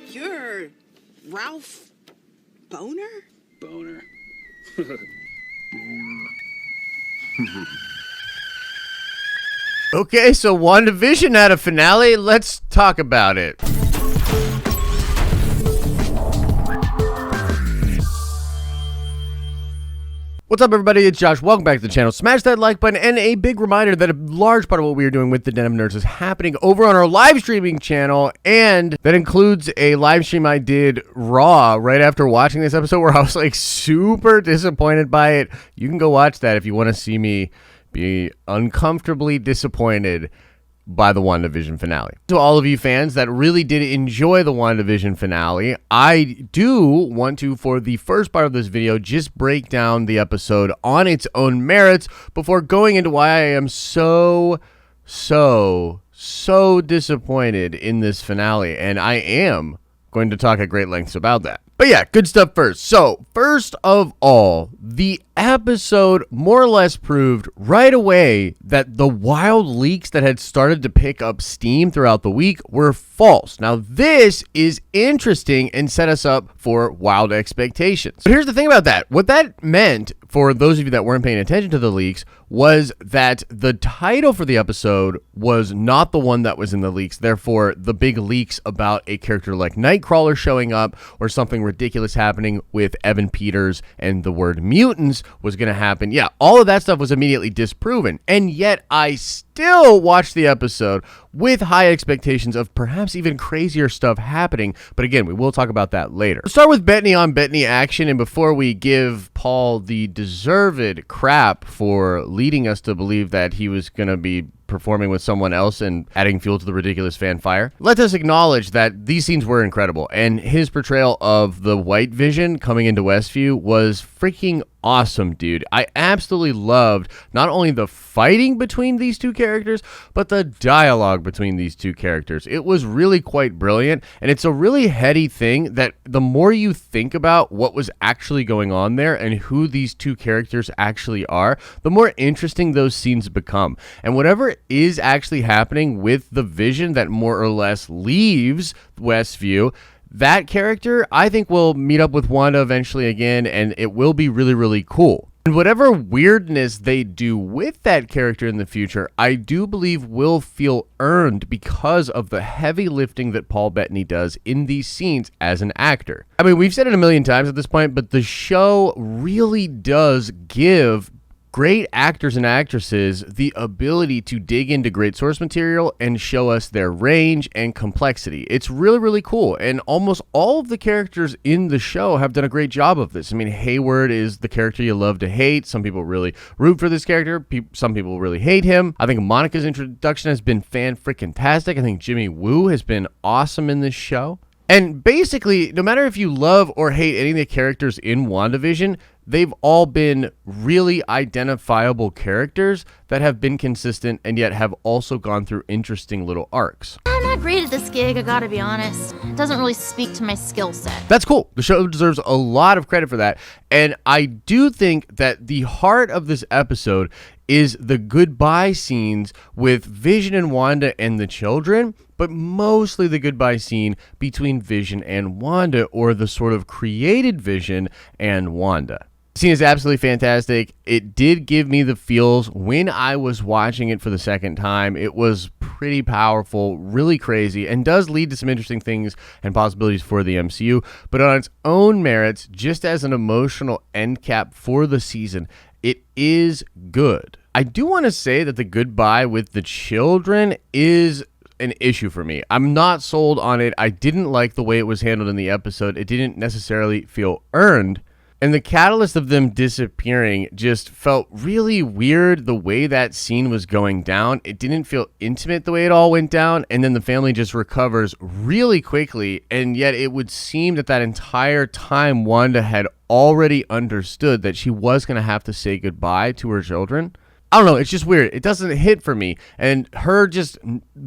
You're Ralph Boner? Boner. Okay, so WandaVision had a finale. Let's talk about it. What's up, everybody? It's Josh. Welcome back to the channel. Smash that like button, and a big reminder that a large part of what we are doing with the Den of Nerds is happening over on our live streaming channel, and that includes a live stream I did raw right after watching this episode where I was like super disappointed by it. You can go watch that if you want to see me be uncomfortably disappointed by the WandaVision finale. To all of you fans that really did enjoy the WandaVision finale, I do want to, for the first part of this video, just break down the episode on its own merits before going into why I am so disappointed in this finale, and I am going to talk at great lengths about that. But yeah, good stuff first. So, first of all, the episode more or less proved right away that the wild leaks that had started to pick up steam throughout the week were false. Now, this is interesting and set us up for wild expectations. But here's the thing about that. What that meant, for those of you that weren't paying attention to the leaks, was that the title for the episode was not the one that was in the leaks. Therefore, the big leaks about a character like Nightcrawler showing up or something ridiculous happening with Evan Peters and the word mutants was going to happen. Yeah, all of that stuff was immediately disproven. And yet I still watched the episode with high expectations of perhaps even crazier stuff happening. But again, we will talk about that later. Let's start with Bettany on Bettany action. And before we give Paul the deserved crap for leading us to believe that he was going to be performing with someone else and adding fuel to the ridiculous fanfire, let us acknowledge that these scenes were incredible, and his portrayal of the White Vision coming into Westview was freaking awesome, dude. I absolutely loved not only the fighting between these two characters, but the dialogue between these two characters. It was really quite brilliant, and it's a really heady thing that the more you think about what was actually going on there and who these two characters actually are, the more interesting those scenes become. And whatever is actually happening with the Vision that more or less leaves Westview, that character, I think, will meet up with Wanda eventually again, and it will be really, really cool. And whatever weirdness they do with that character in the future, I do believe will feel earned because of the heavy lifting that Paul Bettany does in these scenes as an actor. I mean, we've said it a million times at this point, but the show really does give great actors and actresses the ability to dig into great source material and show us their range and complexity. It's really, really cool. And almost all of the characters in the show have done a great job of this. I mean, Hayward is the character you love to hate. Some people really root for this character. Some people really hate him. I think Monica's introduction has been fan-freaking-tastic. I think Jimmy Woo has been awesome in this show. And basically, no matter if you love or hate any of the characters in WandaVision, they've all been really identifiable characters that have been consistent and yet have also gone through interesting little arcs. I'm not great at this gig, I gotta be honest. It doesn't really speak to my skill set. That's cool. The show deserves a lot of credit for that. And I do think that the heart of this episode is the goodbye scenes with Vision and Wanda and the children, but mostly the goodbye scene between Vision and Wanda, or the sort of created Vision and Wanda. The scene is absolutely fantastic. It did give me the feels when I was watching it for the second time. It was pretty powerful, really crazy, and does lead to some interesting things and possibilities for the MCU. But on its own merits, just as an emotional end cap for the season, it is good. I do want to say that the goodbye with the children is an issue for me. I'm not sold on it. I didn't like the way it was handled in the episode. It didn't necessarily feel earned. And the catalyst of them disappearing just felt really weird the way that scene was going down. It didn't feel intimate the way it all went down. And then the family just recovers really quickly. And yet it would seem that that entire time Wanda had already understood that she was going to have to say goodbye to her children. I don't know. It's just weird. It doesn't hit for me. And her just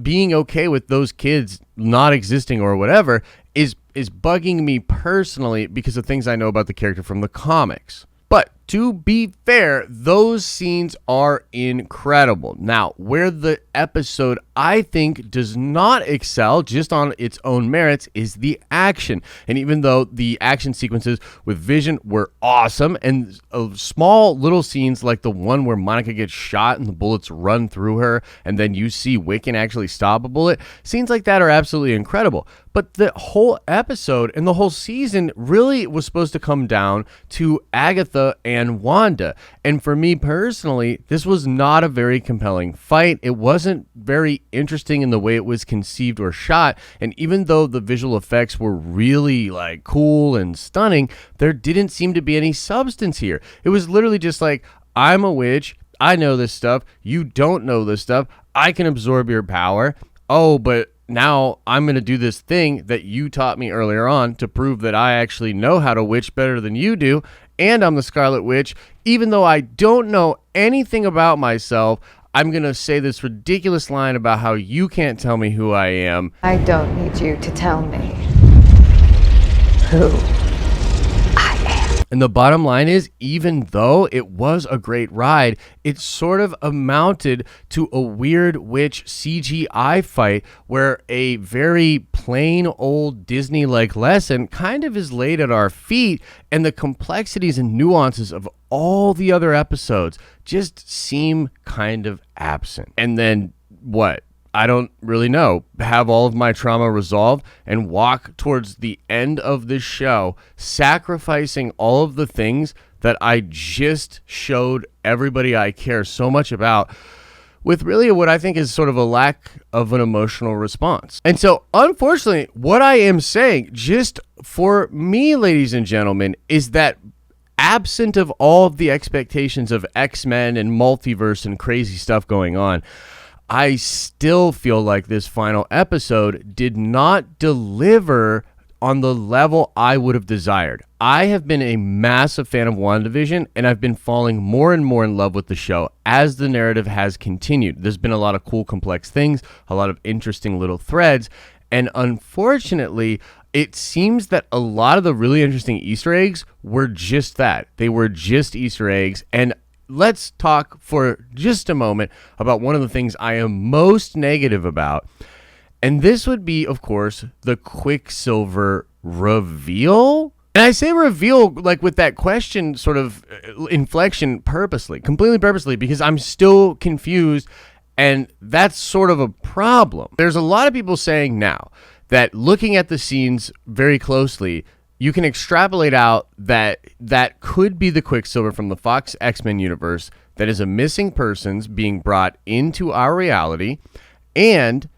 being okay with those kids not existing or whatever is bugging me personally because of things I know about the character from the comics. But to be fair, those scenes are incredible. Now, where the episode, I think, does not excel just on its own merits is the action. And even though the action sequences with Vision were awesome, and small little scenes like the one where Monica gets shot and the bullets run through her, and then you see Wiccan actually stop a bullet, scenes like that are absolutely incredible. But the whole episode and the whole season really was supposed to come down to Agatha and Wanda. And for me personally, this was not a very compelling fight. It wasn't very interesting in the way it was conceived or shot. And even though the visual effects were really like cool and stunning, there didn't seem to be any substance here. It was literally just like, I'm a witch. I know this stuff. You don't know this stuff. I can absorb your power. Oh, but now I'm going to do this thing that you taught me earlier on to prove that I actually know how to witch better than you do. And I'm the Scarlet Witch. Even though I don't know anything about myself, I'm going to say this ridiculous line about how you can't tell me who I am. I don't need you to tell me who I am. And the bottom line is, even though it was a great ride, it sort of amounted to a weird witch CGI fight where a very plain old Disney-like lesson kind of is laid at our feet, and the complexities and nuances of all the other episodes just seem kind of absent. And then what? I don't really know, have all of my trauma resolved and walk towards the end of this show, sacrificing all of the things that I just showed everybody I care so much about with really what I think is sort of a lack of an emotional response. And so, unfortunately, what I am saying, just for me, ladies and gentlemen, is that absent of all of the expectations of X-Men and multiverse and crazy stuff going on, I still feel like this final episode did not deliver on the level I would have desired. I have been a massive fan of WandaVision, and I've been falling more and more in love with the show as the narrative has continued. There's been a lot of cool, complex things, a lot of interesting little threads, and unfortunately, it seems that a lot of the really interesting Easter eggs were just that. They were just Easter eggs, and let's talk for just a moment about one of the things I am most negative about. And this would be, of course, the Quicksilver reveal. And I say reveal like with that question sort of inflection purposely, completely purposely, because I'm still confused. And that's sort of a problem. There's a lot of people saying now that looking at the scenes very closely, you can extrapolate out that that could be the Quicksilver from the Fox X-Men universe that is a missing persons being brought into our reality, and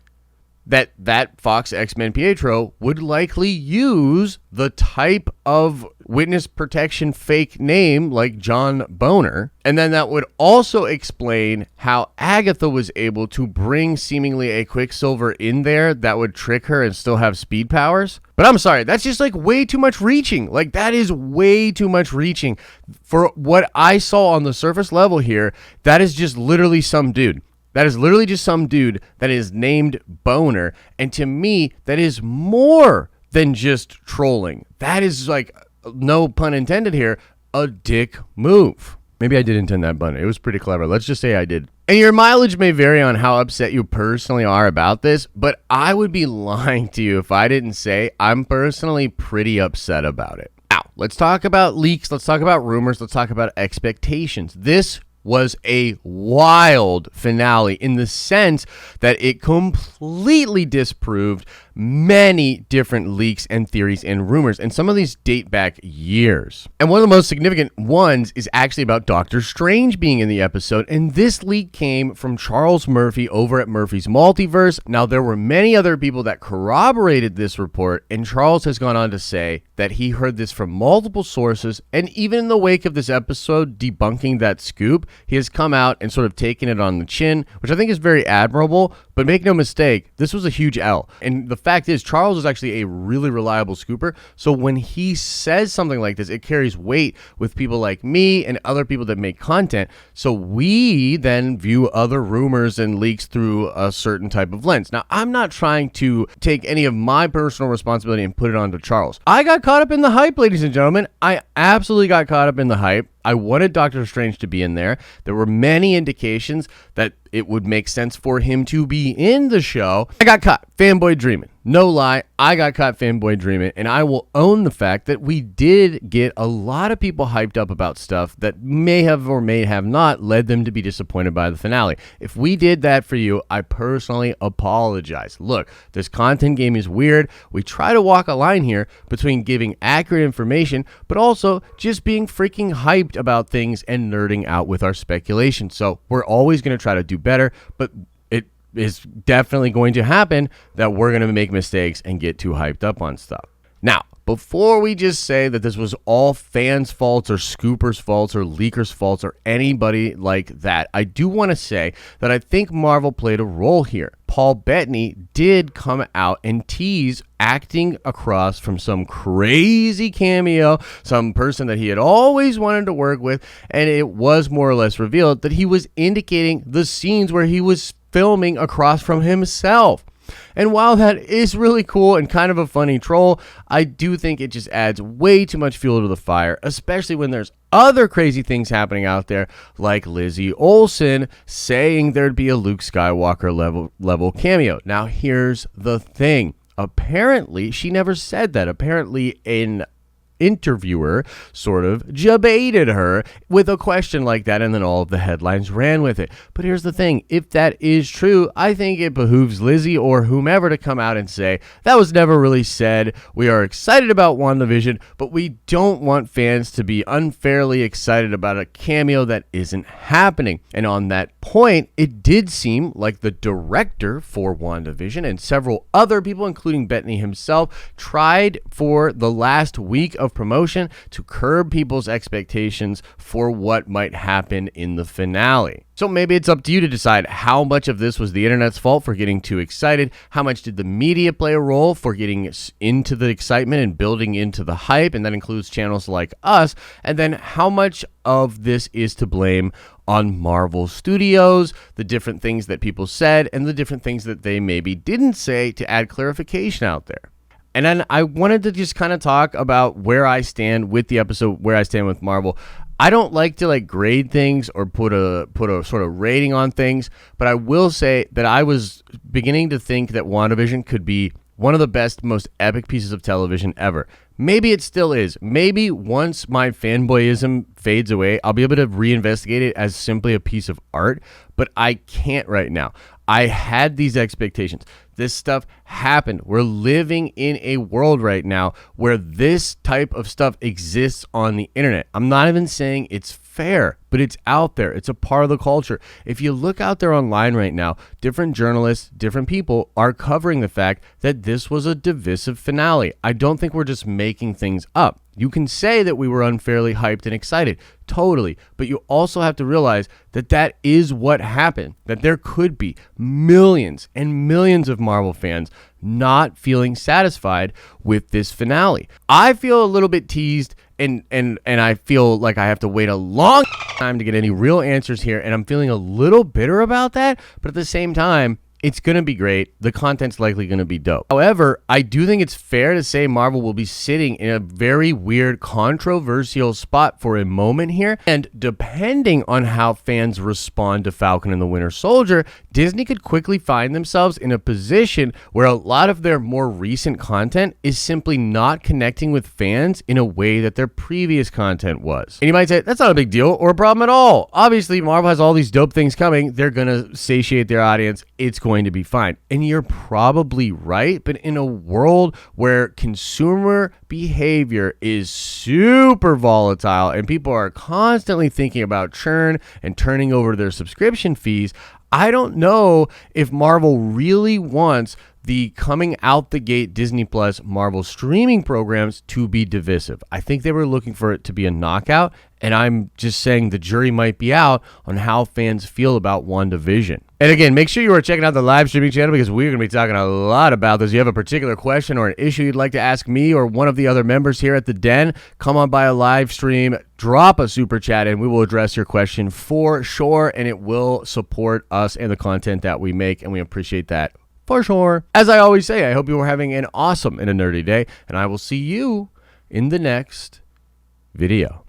that Fox X-Men Pietro would likely use the type of witness protection fake name like John Boner. And then that would also explain how Agatha was able to bring seemingly a Quicksilver in there that would trick her and still have speed powers. But I'm sorry, that's just like way too much reaching. Like that is way too much reaching. For what I saw on the surface level here, that is just literally some dude. That is literally just some dude that is named Boner. And to me, that is more than just trolling. That is, like, no pun intended here, a dick move. Maybe I did intend that pun. It was pretty clever. Let's just say I did. And your mileage may vary on how upset you personally are about this, but I would be lying to you if I didn't say I'm personally pretty upset about it. Now, let's talk about leaks. Let's talk about rumors. Let's talk about expectations. This was a wild finale in the sense that it completely disproved many different leaks and theories and rumors, and some of these date back years. And one of the most significant ones is actually about Doctor Strange being in the episode, and this leak came from Charles Murphy over at Murphy's Multiverse. Now, there were many other people that corroborated this report, and Charles has gone on to say that he heard this from multiple sources, and even in the wake of this episode debunking that scoop, he has come out and sort of taken it on the chin, which I think is very admirable. But make no mistake, this was a huge L. And the fact is, Charles is actually a really reliable scooper. So when he says something like this, it carries weight with people like me and other people that make content. So we then view other rumors and leaks through a certain type of lens. Now, I'm not trying to take any of my personal responsibility and put it onto Charles. I got caught up in the hype, ladies and gentlemen. I absolutely got caught up in the hype. I wanted Doctor Strange to be in there. There were many indications that it would make sense for him to be in the show. I got caught fanboy dreaming. No lie, I got caught fanboy dreaming, and I will own the fact that we did get a lot of people hyped up about stuff that may have or may have not led them to be disappointed by the finale. If we did that for you, I personally apologize. Look, this content game is weird. We try to walk a line here between giving accurate information, but also just being freaking hyped about things and nerding out with our speculation. So we're always going to try to do better, but it is definitely going to happen that we're going to make mistakes and get too hyped up on stuff. Now, before we just say that this was all fans' faults or scoopers' faults or leakers' faults or anybody like that, I do want to say that I think Marvel played a role here. Paul Bettany did come out and tease acting across from some crazy cameo, some person that he had always wanted to work with, and it was more or less revealed that he was indicating the scenes where he was filming across from himself. And while that is really cool and kind of a funny troll, I do think it just adds way too much fuel to the fire, especially when there's other crazy things happening out there, like Lizzie Olsen saying there'd be a Luke Skywalker level cameo. Now, here's the thing. Apparently, she never said that. Apparently, an interviewer sort of debated her with a question like that, and then all of the headlines ran with it. But here's the thing. If that is true, I think it behooves Lizzie or whomever to come out and say, that was never really said. We are excited about WandaVision, but we don't want fans to be unfairly excited about a cameo that isn't happening. And on that point, it did seem like the director for WandaVision and several other people, including Bettany himself, tried for the last week of promotion to curb people's expectations for what might happen in the finale. So maybe it's up to you to decide how much of this was the internet's fault for getting too excited, how much did the media play a role for getting into the excitement and building into the hype, and that includes channels like us, and then how much of this is to blame on Marvel Studios, the different things that people said, and the different things that they maybe didn't say to add clarification out there. And then I wanted to just kind of talk about where I stand with the episode, where I stand with Marvel. I don't like to grade things or put a sort of rating on things, but I will say that I was beginning to think that WandaVision could be one of the best, most epic pieces of television ever. Maybe it still is. Maybe once my fanboyism fades away, I'll be able to reinvestigate it as simply a piece of art, but I can't right now. I had these expectations. This stuff happened. We're living in a world right now where this type of stuff exists on the internet. I'm not even saying it's fair, but it's out there. It's a part of the culture. If you look out there online right now, different journalists, different people are covering the fact that this was a divisive finale. I don't think we're just making things up. You can say that we were unfairly hyped and excited, totally, but you also have to realize that that is what happened, that there could be millions and millions of Marvel fans not feeling satisfied with this finale. I feel a little bit teased, and I feel like I have to wait a long time to get any real answers here, and I'm feeling a little bitter about that, but at the same time, it's going to be great. The content's likely going to be dope. However, I do think it's fair to say Marvel will be sitting in a very weird, controversial spot for a moment here. And depending on how fans respond to Falcon and the Winter Soldier, Disney could quickly find themselves in a position where a lot of their more recent content is simply not connecting with fans in a way that their previous content was. And you might say, that's not a big deal or a problem at all. Obviously, Marvel has all these dope things coming. They're going to satiate their audience. It's going to be fine. And you're probably right, but in a world where consumer behavior is super volatile and people are constantly thinking about churn and turning over their subscription fees, I don't know if Marvel really wants the coming out the gate Disney Plus Marvel streaming programs to be divisive. I think they were looking for it to be a knockout, and I'm just saying the jury might be out on how fans feel about WandaVision. And again, make sure you are checking out the live streaming channel because we're going to be talking a lot about this. If you have a particular question or an issue you'd like to ask me or one of the other members here at the Den, come on by a live stream, drop a super chat, and we will address your question for sure, and it will support us and the content that we make, and we appreciate that for sure. As I always say, I hope you are having an awesome and a nerdy day, and I will see you in the next video.